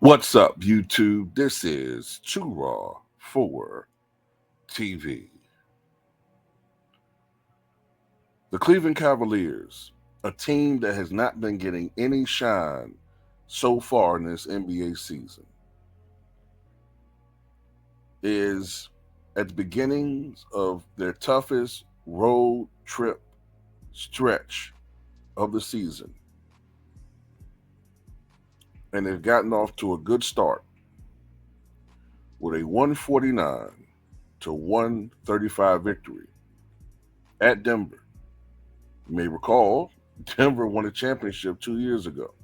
What's up, YouTube? This is Too Raw for TV. The Cleveland Cavaliers, a team that has not been getting any shine so far in this NBA season, is at the beginnings of their toughest road trip stretch of the season. And they've gotten off to a good start with a 149 to 135 victory at Denver. You may recall, Denver won a championship 2 years ago.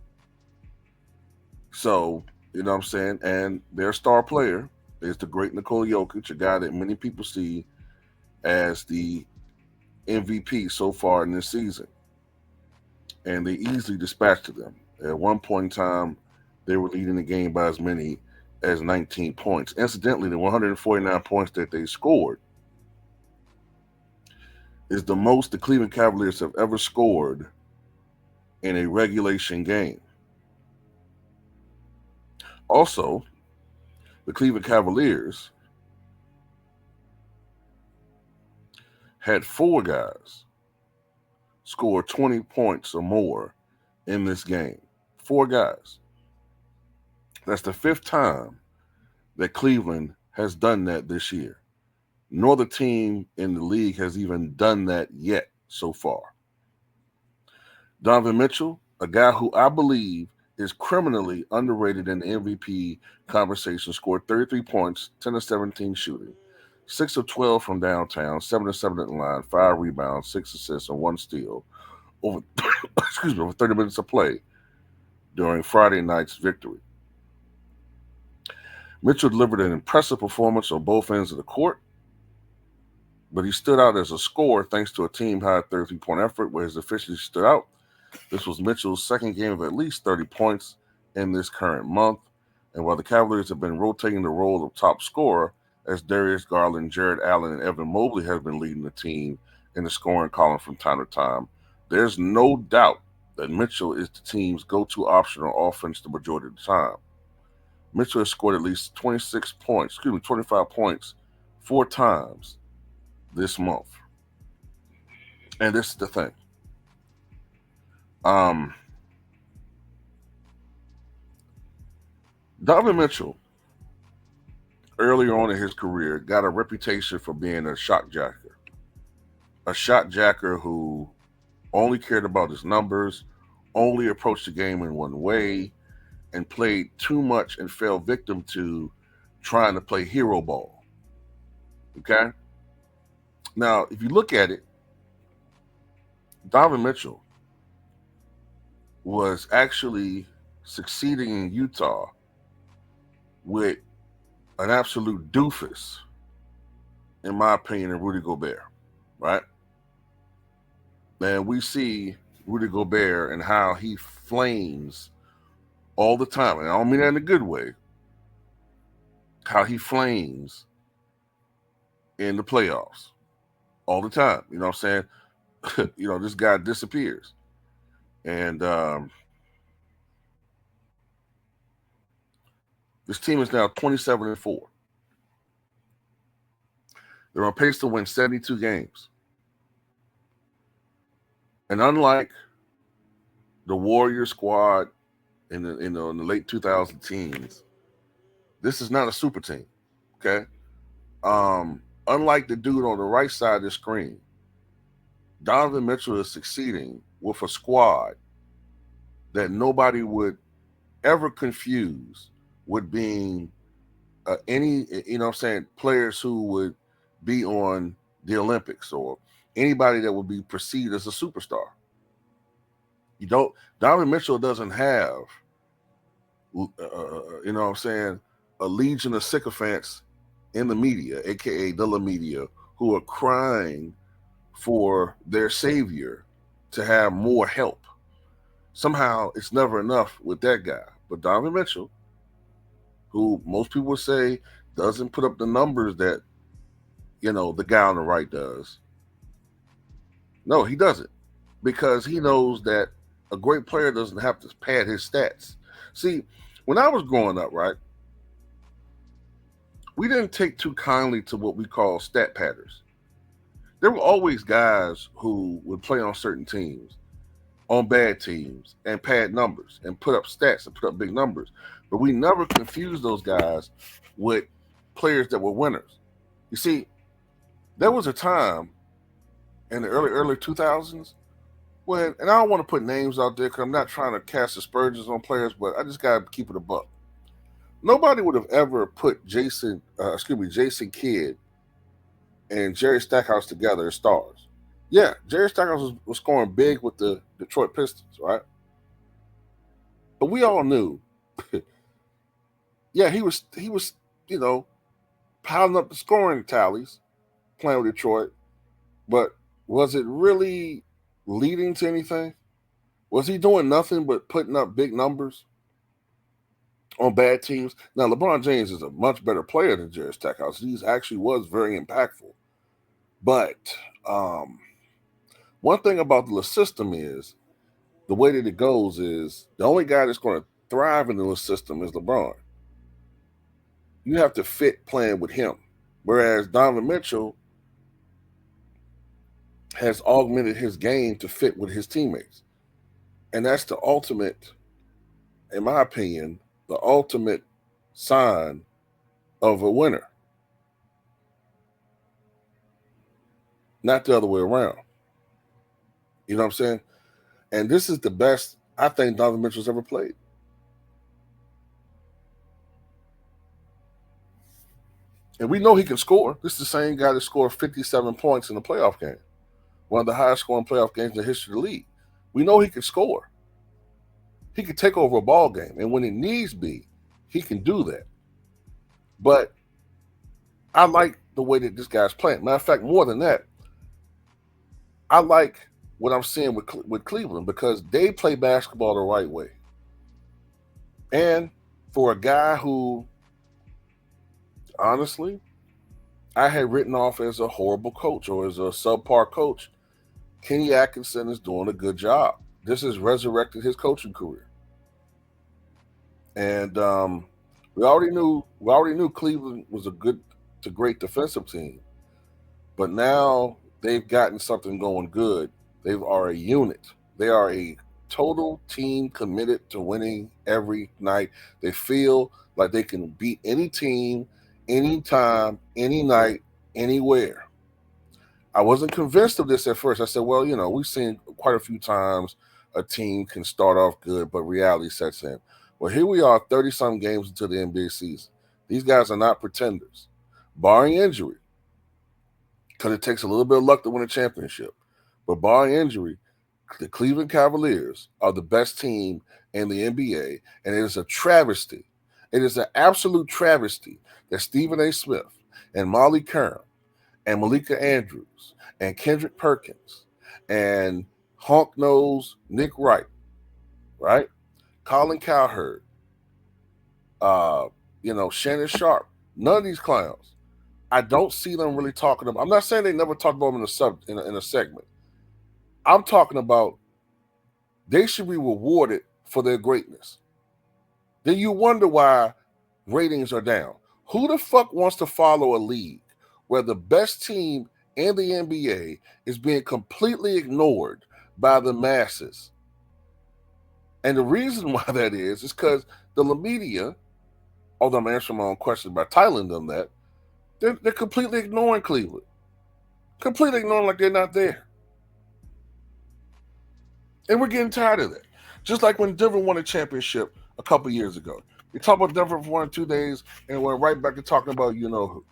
So, you know what I'm saying? And their star player is the great Nikola Jokic, a guy that many people see as the MVP so far in this season. And they easily dispatched them. At one point in time, they were leading the game by as many as 19 points. Incidentally, the 149 points that they scored is the most the Cleveland Cavaliers have ever scored in a regulation game. Also, the Cleveland Cavaliers had 4 guys score 20 points or more in this game. 4 guys. That's the 5th time that Cleveland has done that this year. No other team in the league has even done that yet so far. Donovan Mitchell, a guy who I believe is criminally underrated in the MVP conversation, scored 33 points, 10 of 17 shooting, 6 of 12 from downtown, 7 of 7 at the line, 5 rebounds, 6 assists, and 1 steal over 30 minutes of play during Friday night's victory. Mitchell delivered an impressive performance on both ends of the court, but he stood out as a scorer thanks to a team-high 33-point effort where his efficiency stood out. This was Mitchell's second game of at least 30 points in this current month, and while the Cavaliers have been rotating the role of top scorer, as Darius Garland, Jared Allen, and Evan Mobley have been leading the team in the scoring column from time to time, there's no doubt that Mitchell is the team's go-to option on offense the majority of the time. Mitchell has scored at least 25 points 4 times this month. And this is the thing. Donovan Mitchell, earlier on in his career, got a reputation for being a shot jacker. A shot jacker who only cared about his numbers, only approached the game in one way, and played too much and fell victim to trying to play hero ball. Okay? Now, if you look at it, Donovan Mitchell was actually succeeding in Utah with an absolute doofus, in my opinion, in Rudy Gobert, right? And we see Rudy Gobert and how he flames all the time, and I don't mean that in a good way, how he flames in the playoffs all the time. You know what I'm saying? This guy disappears. And this team is now 27-4. They're on pace to win 72 games. And unlike the Warrior squad in the late 2000 teens, this is not a super team. Okay. Unlike the dude on the right side of the screen, Donovan Mitchell is succeeding with a squad that nobody would ever confuse with being any, players who would be on the Olympics or anybody that would be perceived as a superstar. Donovan Mitchell doesn't have, a legion of sycophants in the media, aka the media, who are crying for their savior to have more help. Somehow it's never enough with that guy. But Donovan Mitchell, who most people would say doesn't put up the numbers that, the guy on the right does. No, he doesn't. Because he knows that a great player doesn't have to pad his stats. See, when I was growing up, right, we didn't take too kindly to what we call stat padders. There were always guys who would play on certain teams, on bad teams, and pad numbers and put up stats and put up big numbers. But we never confused those guys with players that were winners. You see, there was a time in the early 2000s when, and I don't want to put names out there because I'm not trying to cast aspersions on players, but I just got to keep it a buck. Nobody would have ever put Jason Kidd and Jerry Stackhouse together as stars. Yeah, Jerry Stackhouse was scoring big with the Detroit Pistons, right? But we all knew, yeah, he was, piling up the scoring tallies playing with Detroit. But was it really leading to anything? Was he doing nothing but putting up big numbers on bad teams? Now, LeBron James is a much better player than Jerry Stackhouse. He actually was very impactful. But one thing about the system is the way that it goes is the only guy that's going to thrive in the system is LeBron. You have to fit playing with him. Whereas Donovan Mitchell has augmented his game to fit with his teammates. And that's the ultimate, in my opinion, the ultimate sign of a winner. Not the other way around. You know what I'm saying? And this is the best I think Donovan Mitchell's ever played. And we know he can score. This is the same guy that scored 57 points in the playoff game. One of the highest scoring playoff games in the history of the league. We know he can score. He can take over a ball game. And when it needs be, he can do that. But I like the way that this guy's playing. Matter of fact, more than that, I like what I'm seeing with Cleveland because they play basketball the right way. And for a guy who, honestly, I had written off as a horrible coach or as a subpar coach, Kenny Atkinson is doing a good job. This has resurrected his coaching career. And we already knew Cleveland was a good to great defensive team. But now they've gotten something going good. They are a unit. They are a total team committed to winning every night. They feel like they can beat any team, anytime, any night, anywhere. I wasn't convinced of this at first. I said, well, we've seen quite a few times a team can start off good, but reality sets in. Well, here we are 30-some games into the NBA season. These guys are not pretenders, barring injury, because it takes a little bit of luck to win a championship. But barring injury, the Cleveland Cavaliers are the best team in the NBA, and it is a travesty. It is an absolute travesty that Stephen A. Smith and Molly Kern and Malika Andrews and Kendrick Perkins and Honk Nose Nick Wright, right? Colin Cowherd, Shannon Sharp, none of these clowns. I don't see them really talking about. I'm not saying they never talk about them in a segment. I'm talking about they should be rewarded for their greatness. Then you wonder why ratings are down. Who the fuck wants to follow a league where the best team in the NBA is being completely ignored by the masses? And the reason why that is because the media, although I'm answering my own question by titling them that, they're completely ignoring Cleveland. Completely ignoring like they're not there. And we're getting tired of that. Just like when Denver won a championship a couple years ago. We talked about Denver for 1 or 2 days and went right back to talking about who.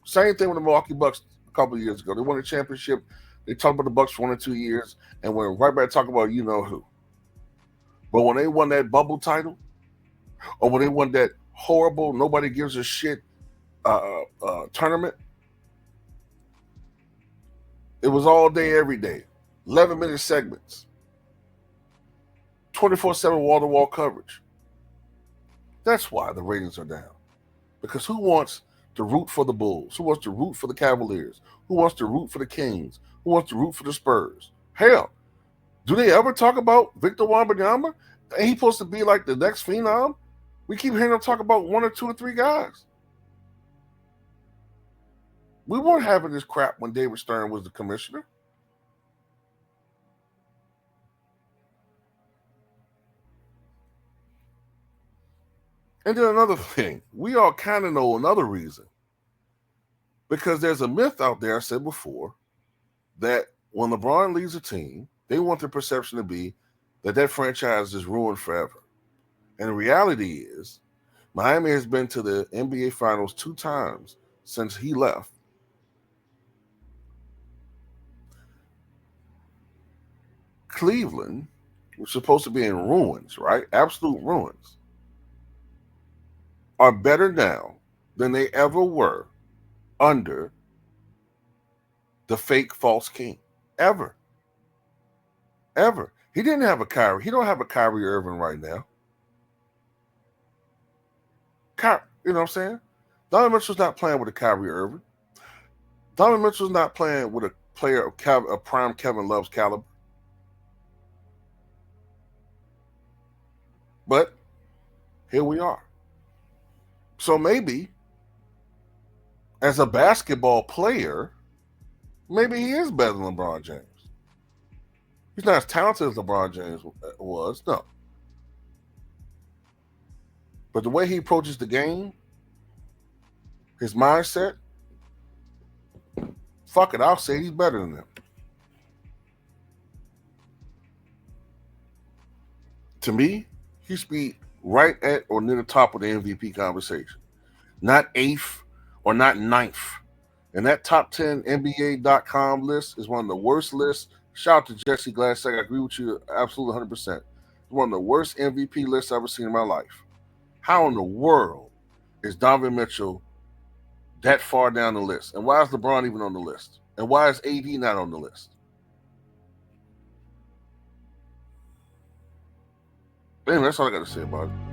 Same thing with the Milwaukee Bucks a couple of years ago. They won a championship. They talked about the Bucks for 1 or 2 years and went right back to talking about who. But when they won that bubble title, or when they won that horrible, nobody gives a shit tournament, It was all day, every day. 11-minute segments. 24/7 wall-to-wall coverage. That's why the ratings are down. Because who wants to root for the Bulls? Who wants to root for the Cavaliers? Who wants to root for the Kings? Who wants to root for the Spurs? Hell, do they ever talk about Victor Wembanyama? Ain't he supposed to be like the next phenom? We keep hearing them talk about one or two or three guys. We weren't having this crap when David Stern was the commissioner. And then another thing, we all kind of know another reason. Because there's a myth out there, I said before, that when LeBron leaves a team, they want the perception to be that that franchise is ruined forever. And the reality is, Miami has been to the NBA Finals 2 times since he left. Cleveland was supposed to be in ruins, right? Absolute ruins. Are better now than they ever were under the fake false king. Ever. He didn't have a Kyrie. He don't have a Kyrie Irving right now. You know what I'm saying? Donovan Mitchell's not playing with a Kyrie Irving. Donovan Mitchell's not playing with a player of prime Kevin Love's caliber. But here we are. So maybe, as a basketball player, maybe he is better than LeBron James. He's not as talented as LeBron James was, no. But the way he approaches the game, his mindset, fuck it, I'll say he's better than them. To me, he should be right at or near the top of the MVP conversation. Not 8th or not 9th. And that top 10 NBA.com list is one of the worst lists. Shout out to Jesse Glasssack. I agree with you absolutely 100%. It's one of the worst MVP lists I've ever seen in my life. How in the world is Donovan Mitchell that far down the list? And why is LeBron even on the list? And why is AD not on the list? Anyway, that's all I got to say about it.